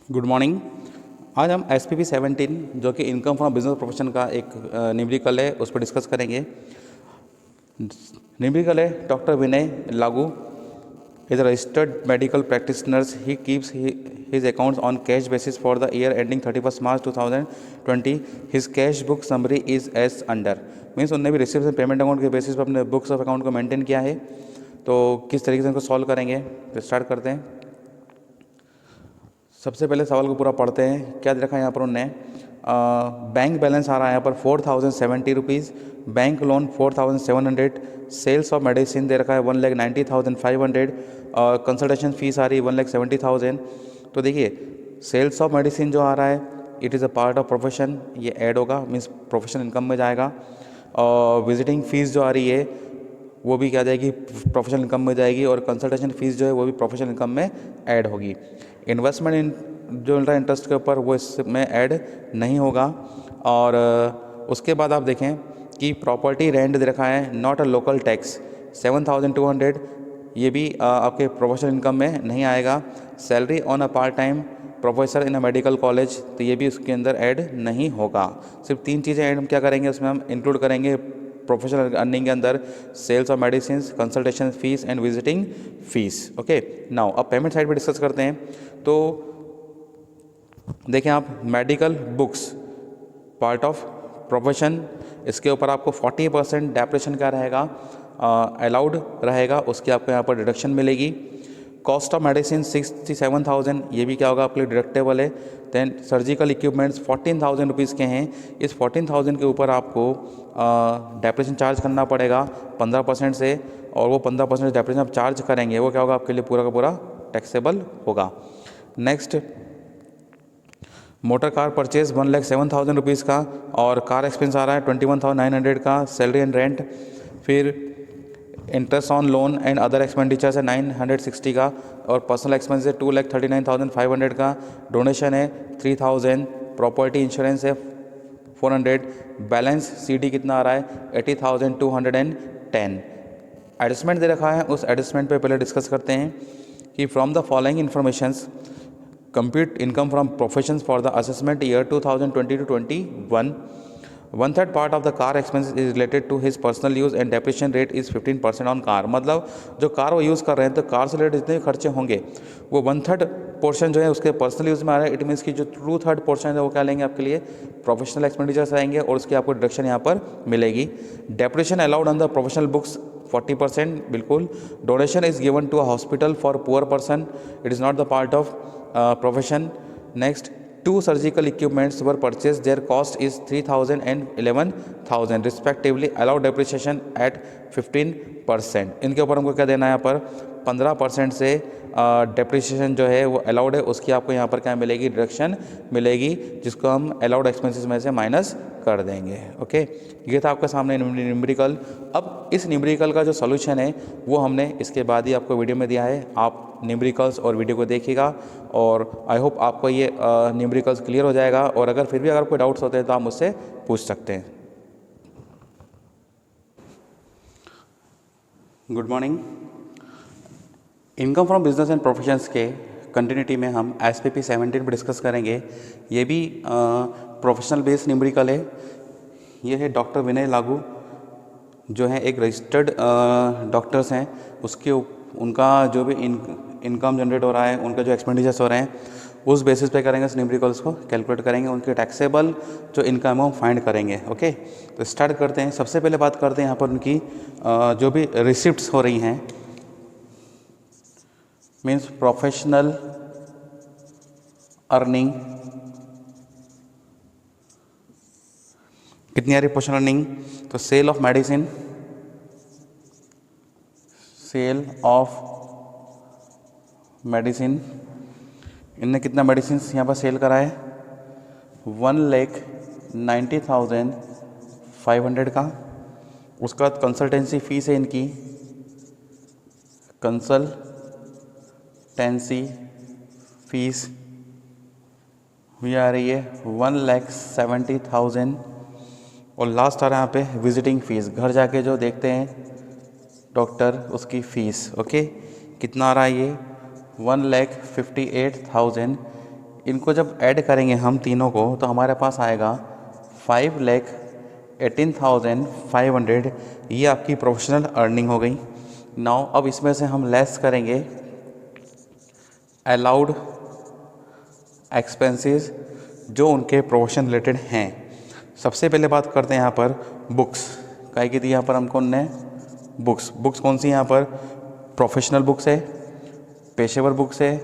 Good morning. आज हम SPP 17 जो कि इनकम फ्रॉम बिजनेस प्रोफेशन का एक न्यूमेरिकल है उस पर डिस्कस करेंगे। न्यूमेरिकल है डॉक्टर विनय लागू is registered medical practitioners he keeps his accounts on cash basis for the year ending 31st March 2020. His cash book summary is as under. Means उनने भी रिसिप्ट पेमेंट अकाउंट के basis पर अपने books of account को maintain किया है। तो किस तरीके से इनको सॉल्व करेंगे तो स्टार्ट करते हैं। सबसे पहले सवाल को पूरा पढ़ते हैं। क्या दे रखा है यहाँ पर उनने, बैंक बैलेंस आ रहा है यहाँ पर 4070 rupees, bank loan 4700, sales of medicine दे रखा है 1,90,500 और कंसल्टेशन फीस आ रही है 1,70,000। तो देखिए सेल्स ऑफ मेडिसिन जो आ रहा है it is a part of profession, ये ऐड होगा मीन्स प्रोफेशनल इनकम में जाएगा। और विजिटिंग फ़ीस जो आ रही है वो भी क्या जाएगी, प्रोफेशनल इनकम में जाएगी। और कंसल्टेशन फीस जो है वो भी प्रोफेशनल इनकम में ऐड होगी। इन्वेस्टमेंट इन जो मिल रहा है इंटरेस्ट के ऊपर वो इसमें ऐड नहीं होगा। और उसके बाद आप देखें कि प्रॉपर्टी रेंट दे रखा है नॉट अ लोकल टैक्स 7200, ये भी आपके प्रोफेशनल इनकम में नहीं आएगा। Salary on a part time professor in a medical college, तो ये भी उसके अंदर ऐड नहीं होगा। सिर्फ तीन चीज़ें ऐड हम क्या करेंगे उसमें हम इंक्लूड करेंगे प्रोफेशनल अर्निंग के अंदर, sales of medicine, consultation fees and visiting fees. Okay, now अब पेमेंट साइड पे डिस्कस करते हैं। तो देखें आप medical books part of profession, इसके ऊपर आपको 40% डेप्रेशन क्या रहेगा, अलाउड रहेगा, उसकी आपको यहाँ पर डिडक्शन मिलेगी। कॉस्ट ऑफ मेडिसिन 67,000, ये भी क्या होगा आपके लिए डिडक्टेबल है। देन सर्जिकल इक्विपमेंट्स 14,000 रुपीज़ के हैं, इस 14,000 के ऊपर आपको डेप्रेशन चार्ज करना पड़ेगा 15% से, और वो 15% डेप्रेशन आप चार्ज करेंगे वो क्या होगा आपके लिए पूरा का पूरा टैक्सेबल होगा। Next motor car purchase 1,07,000 rupees का, और कार एक्सपेंस आ रहा है 21,900 का, सैलरी एंड रेंट। फिर interest on loan and other expenditures है 960 का, और पर्सनल एक्सपेंस है 2,39,500 का, डोनेशन है 3,000, प्रॉपर्टी इंश्योरेंस है 400, बैलेंस CD कितना आ रहा है 80,210। एडजस्टमेंट दे रखा है, उस एडजस्टमेंट पे पहले डिस्कस करते हैं कि from the following informations compute income from professions for the assessment year 2020 to 21. 1/3 part of the car expense is related to his personal use and depreciation rate is 15% on car। मतलब जो car वो use कर रहे हैं तो car से related जितने भी खर्चे होंगे वो 1/3 पोर्शन जो है उसके पर्सनल यूज़ में आ रहा है। इट मीन्स की जो 2/3 पोर्शन है वो क्या लेंगे आपके लिए प्रोफेशनल एक्सपेंडिचर्स आएंगे, और उसकी आपको डिडक्शन यहाँ पर मिलेगी। Depreciation allowed on the professional books 40% बिल्कुल। Donation is given to a hospital for poor person, it is not the part of profession. Next, 2 surgical equipments were purchased, their cost is 3,000 and 11,000 respectively, allow depreciation at 15%। इनके ऊपर हमको क्या देना है यहाँ पर 15% से डेप्रिसिएशन जो है वो अलाउड है, उसकी आपको यहाँ पर क्या मिलेगी डिडक्शन मिलेगी, जिसको हम अलाउड एक्सपेंसेस में से माइनस कर देंगे। ओके, ये था आपके सामने न्यूमेरिकल। अब इस न्यूमेरिकल का जो सॉल्यूशन है वो हमने इसके बाद ही आपको वीडियो में दिया है, आप न्यूमेरिकल्स और वीडियो को देखिएगा, और आई होप आपको ये न्यूमेरिकल्स क्लियर हो जाएगा। और अगर फिर भी अगर कोई डाउट्स होते हैं तो आप मुझसे पूछ सकते हैं। Good morning. Income from business and professions के कंटिन्यूटी में हम SPP 17 पर डिस्कस करेंगे। ये भी प्रोफेशनल बेस्ड न्यूमेरिकल है। ये है डॉक्टर विनय लागू जो है एक रजिस्टर्ड डॉक्टर्स हैं, उसके उनका जो भी इनकम जनरेट हो रहा है, उनका जो एक्सपेंडिचर्स हो रहे हैं उस बेसिस पे करेंगे, इस न्यूमेरिकल्स को कैलकुलेट करेंगे, उनके टैक्सेबल जो इनकम है वो फाइंड करेंगे। ओके, तो स्टार्ट करते हैं। सबसे पहले बात करते हैं यहाँ पर उनकी जो भी रिसिप्ट्स हो रही हैं, मीन्स प्रोफेशनल अर्निंग कितनी आ रही प्रोफेशनल अर्निंग, तो sale of medicine, sale of medicine, इनने कितना मेडिसिन यहाँ पर सेल करा है 1,90,500 का। उसका बाद कंसल्टेंसी फीस है इनकी, कंसल्टेंसी फीस हुई आ रही है 1,70,000। और लास्ट आ रहा है यहाँ पे विजिटिंग फीस, घर जाके जो देखते हैं डॉक्टर उसकी फ़ीस। ओके, कितना आ रहा है ये 1,58,000। इनको जब ऐड करेंगे हम तीनों को तो हमारे पास आएगा 5,18,500। ये आपकी प्रोफेशनल अर्निंग हो गई। नाउ अब इसमें से हम लेस करेंगे अलाउड एक्सपेंसेस जो उनके प्रोफेशन रिलेटेड हैं। सबसे पहले बात करते हैं यहाँ पर बुक्स काय की दी यहाँ पर हमको उनने बुक्स कौन सी यहाँ पर प्रोफेशनल बुक्स है, पेशेवर बुक्स है,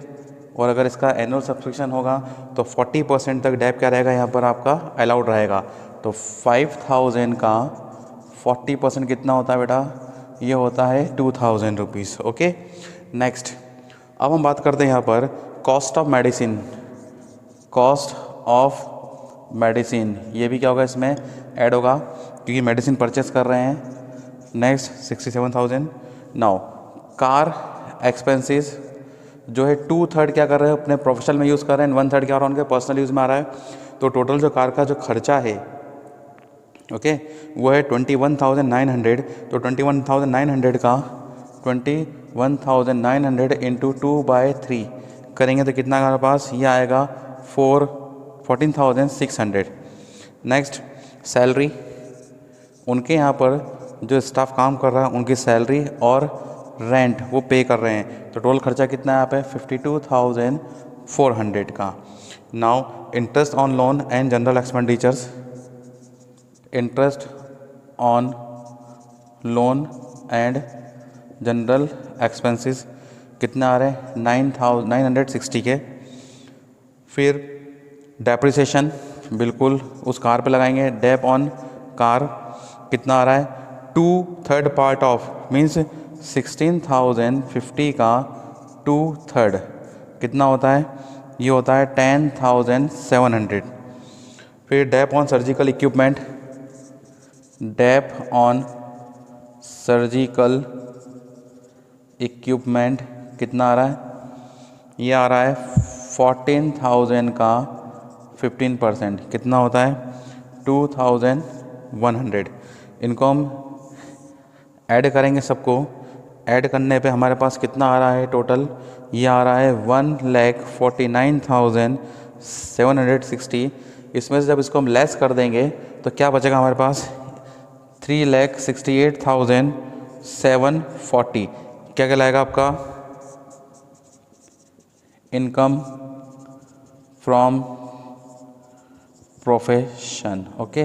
और अगर इसका एनुअल सब्सक्रिप्शन होगा तो 40% तक डैप क्या रहेगा यहाँ पर आपका अलाउड रहेगा। तो 5,000 का 40% कितना होता है बेटा, ये होता है 2,000 रुपीज़। ओके नेक्स्ट, अब हम बात करते हैं यहाँ पर cost of medicine. Cost of medicine ये भी क्या होगा, इसमें ऐड होगा क्योंकि मेडिसिन परचेस कर रहे हैं। नेक्स्ट 67,000। नाउ कार एक्सपेंसेस जो है 2/3 क्या कर रहे हैं अपने प्रोफेशनल में यूज़ कर रहे हैं, 1/3 क्या हो रहा है उनके पर्सनल यूज़ में आ रहा है। तो टोटल जो कार का जो खर्चा है ओके वो है 21,900। तो 21,900 का 21,900 इंटू 2/3 करेंगे तो कितना हमारे पास ये आएगा 14,600। नेक्स्ट सैलरी, उनके यहाँ पर जो स्टाफ काम कर रहा है उनकी सैलरी और रेंट वो पे कर रहे हैं। तो टोटल खर्चा कितना है यहाँ पे 52,400 का। Now interest on loan and general expenditures. Interest on loan and general expenses कितना आ रहे हैं 960 के। फिर डेप्रिसिएशन बिल्कुल उस कार पे लगाएंगे। डेप ऑन कार कितना आ रहा है 2/3 पार्ट ऑफ मीन्स 16,050 का 2/3 कितना होता है, ये होता है 10,700। फिर dep on surgical equipment. Dep on surgical equipment कितना आ रहा है, ये आ रहा है 14,000 का 15% कितना होता है 2,100। इनको हम ऐड करेंगे सबको, ऐड करने पे हमारे पास कितना आ रहा है टोटल, ये आ रहा है 1,49,760। इसमें से जब इसको हम लेस कर देंगे तो क्या बचेगा हमारे पास 3,68,740। क्या कहलाएगा आपका इनकम फ्रॉम प्रोफेशन। ओके